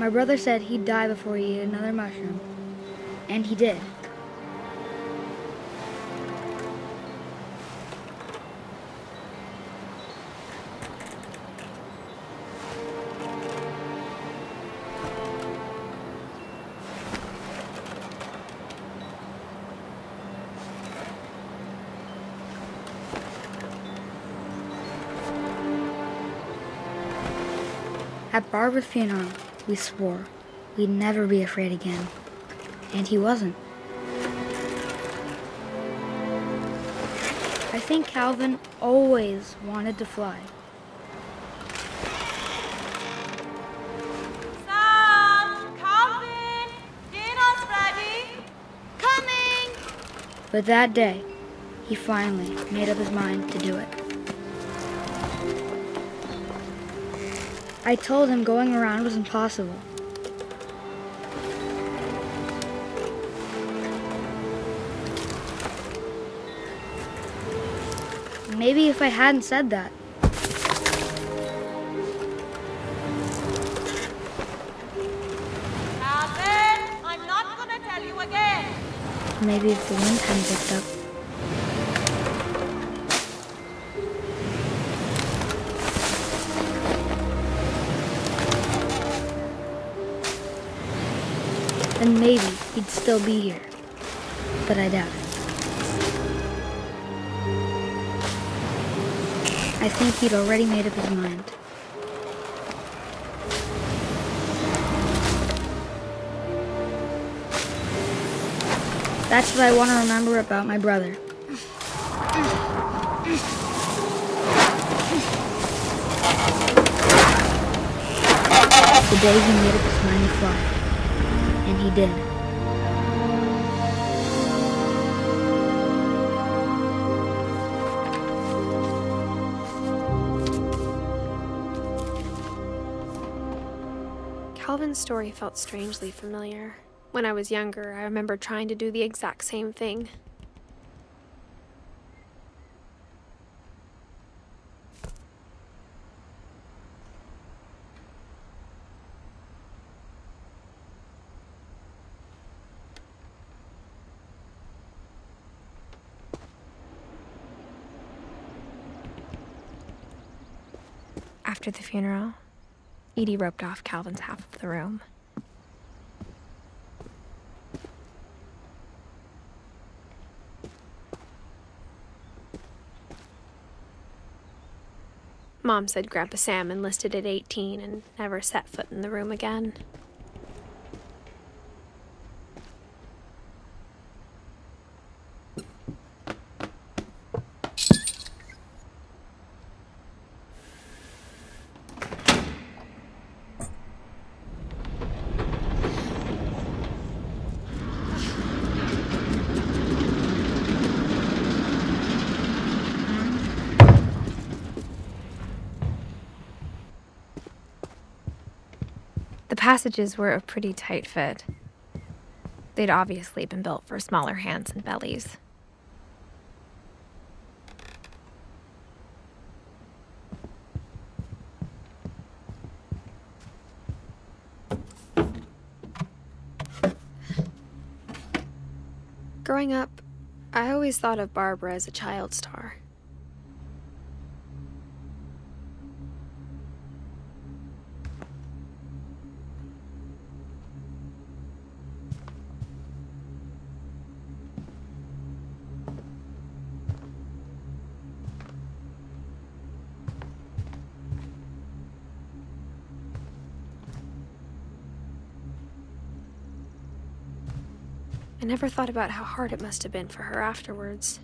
My brother said he'd die before he ate another mushroom. And he did. At Barbara's funeral, we swore we'd never be afraid again. And he wasn't. I think Calvin always wanted to fly. Sam! Calvin! Dinner's ready! Coming! But that day, he finally made up his mind to do it. I told him going around was impossible. Maybe if I hadn't said that. Calvin, I'm not gonna tell you again. Maybe if the wind hadn't picked up. Then maybe he'd still be here. But I doubt it. I think he'd already made up his mind. That's what I want to remember about my brother. The day he made up his mind to fly. And he did. Calvin's story felt strangely familiar. When I was younger, I remember trying to do the exact same thing. After the funeral, Edie roped off Calvin's half of the room. Mom said Grandpa Sam enlisted at 18 and never set foot in the room again. The passages were a pretty tight fit. They'd obviously been built for smaller hands and bellies. Growing up, I always thought of Barbara as a child star. I never thought about how hard it must have been for her afterwards.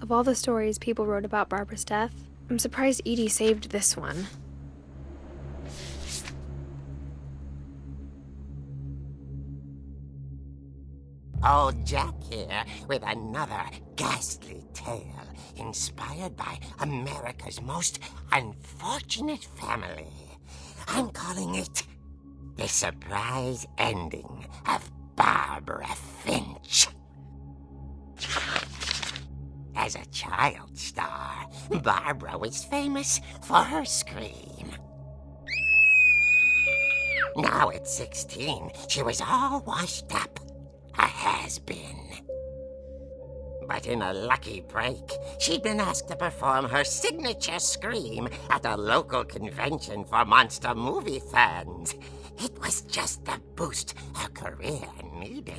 Of all the stories people wrote about Barbara's death, I'm surprised Edie saved this one. Old Jack here with another ghastly tale inspired by America's most unfortunate family. I'm calling it The Surprise Ending of Barbara Finch. As a child star, Barbara was famous for her scream. Now at 16, she was all washed up. A has-been. But in a lucky break, she'd been asked to perform her signature scream at a local convention for monster movie fans. It was just the boost her career needed.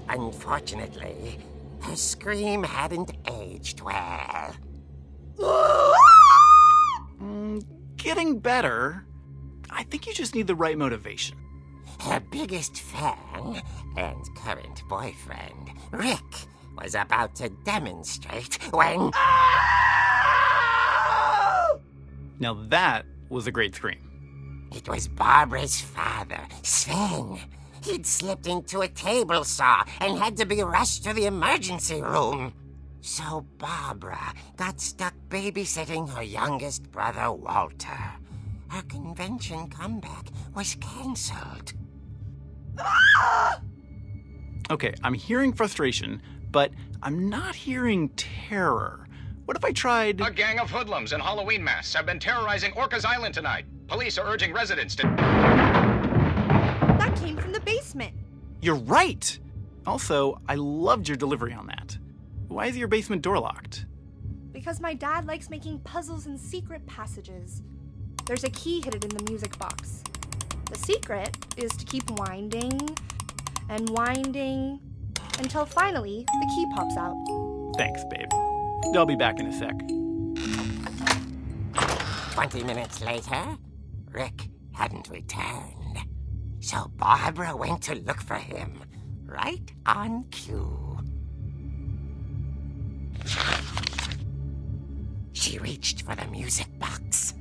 Unfortunately, her scream hadn't aged well. Getting better. I think you just need the right motivation. Her biggest fan and current boyfriend, Rick, was about to demonstrate when... Now that was a great scream. It was Barbara's father, Sven. He'd slipped into a table saw and had to be rushed to the emergency room. So Barbara got stuck babysitting her youngest brother, Walter. Her convention comeback was cancelled. Okay, I'm hearing frustration, but I'm not hearing terror. What if I tried... A gang of hoodlums in Halloween masks have been terrorizing Orcas Island tonight. Police are urging residents to... That came from the basement. You're right! Also, I loved your delivery on that. Why is your basement door locked? Because my dad likes making puzzles and secret passages. There's a key hidden in the music box. The secret is to keep winding and winding until finally the key pops out. Thanks, babe. I'll be back in a sec. 20 minutes later, Rick hadn't returned. So Barbara went to look for him, right on cue. She reached for the music box.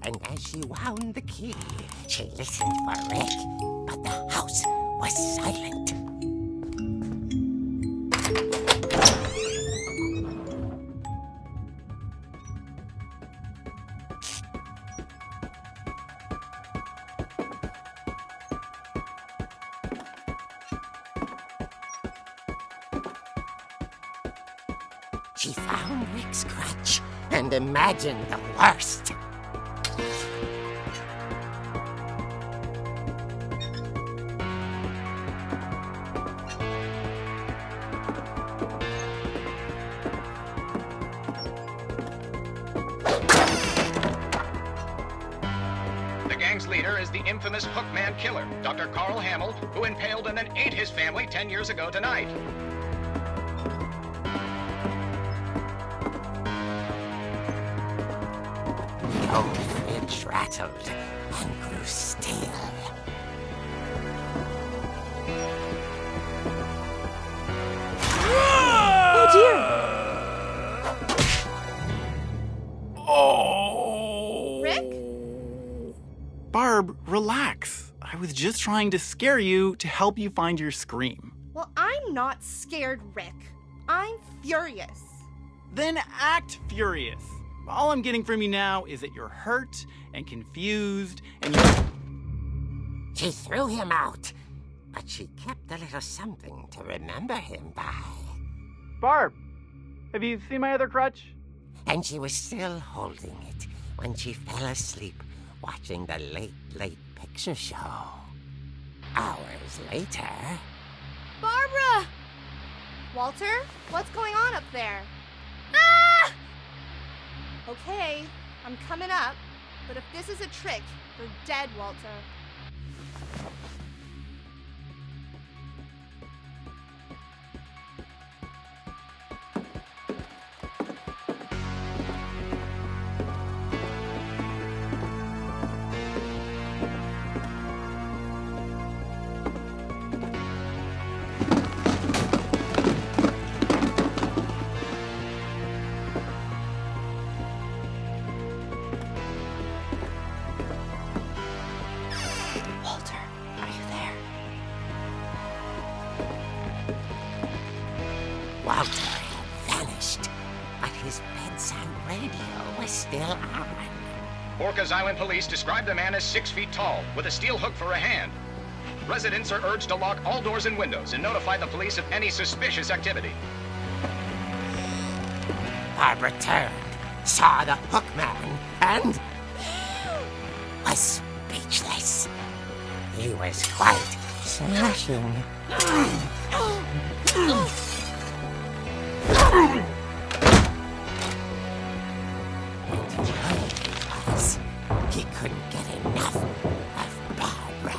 And as she wound the key, she listened for Rick, but the house was silent. She found Rick's crutch and imagined the worst. Leader is the infamous Hookman killer, Dr. Carl Hamill, who impaled and then ate his family 10 years ago tonight. The old fridge rattled and grew still. Oh dear! Oh! Rick? Barb, relax. I was just trying to scare you to help you find your scream. Well, I'm not scared, Rick. I'm furious. Then act furious. All I'm getting from you now is that you're hurt and confused and you're... She threw him out, but she kept a little something to remember him by. Barb, have you seen my other crutch? And she was still holding it when she fell asleep watching the late picture show. Hours later... Barbara! Walter, what's going on up there? Ah! Okay, I'm coming up, but if this is a trick, you're dead, Walter. Walter had vanished, but his bedside radio was still on. Orcas Island police describe the man as 6 feet tall, with a steel hook for a hand. Residents are urged to lock all doors and windows and notify the police of any suspicious activity. Barbara turned, saw the hook man, and was speechless. He was quite smashing. He couldn't get enough of Barbara.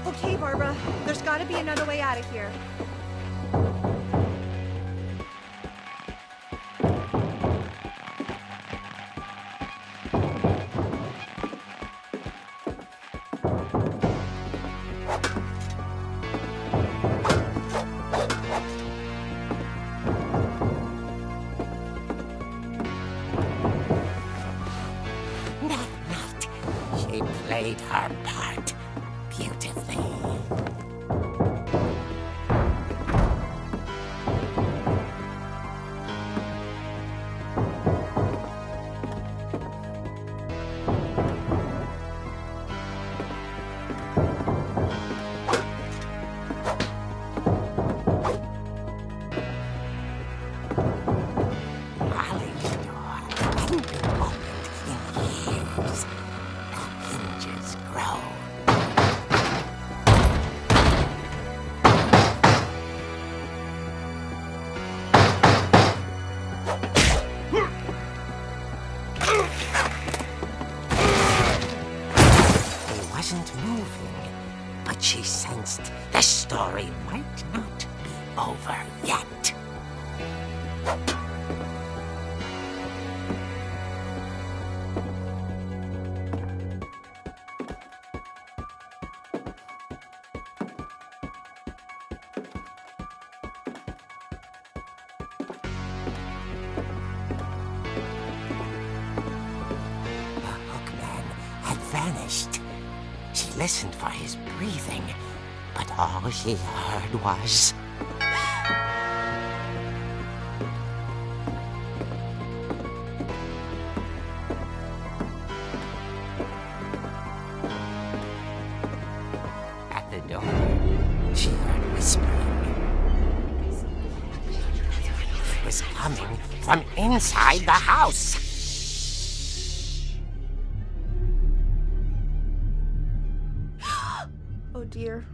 Okay, Barbara. There's gotta be another way out of here. Played her part beautifully. Molly's door hadn't been opened in years. Hinges grow. He wasn't moving, but she sensed the story might not be over yet. Vanished. She listened for his breathing, but all she heard was... At the door, she heard whispering. It was coming from inside the house. Oh dear.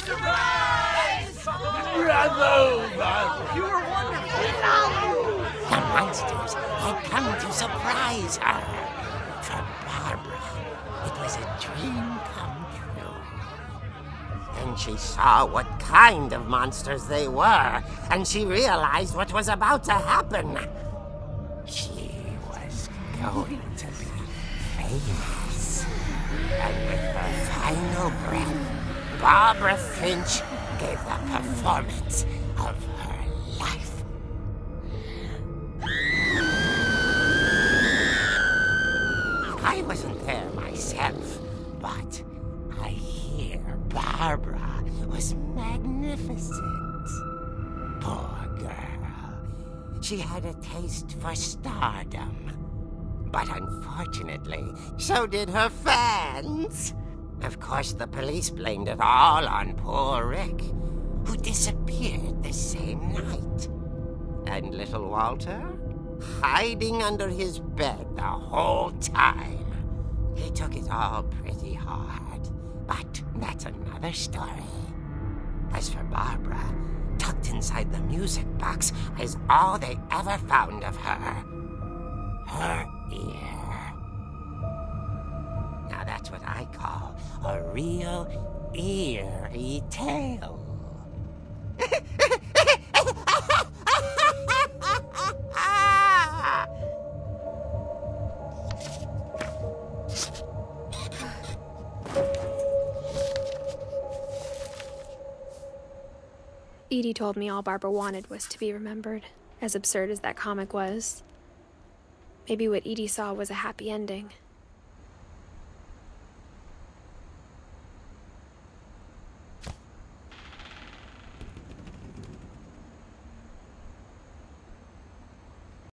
Surprise! Bravo, Barbara! You were wonderful! The monsters had come to surprise her. For Barbara, it was a dream come true. Then she saw what kind of monsters they were, and she realized what was about to happen. She was going to be famous. And with her final breath, Barbara Finch gave the performance of her life. I wasn't there myself, but I hear Barbara was magnificent. Poor girl. She had a taste for stardom. But unfortunately, so did her fans. Of course, the police blamed it all on poor Rick, who disappeared the same night. And little Walter, hiding under his bed the whole time. He took it all pretty hard, but that's another story. As for Barbara, tucked inside the music box is all they ever found of her. Her ear. Now that's what I call a real eerie tale. Edie told me all Barbara wanted was to be remembered, as absurd as that comic was. Maybe what Edie saw was a happy ending.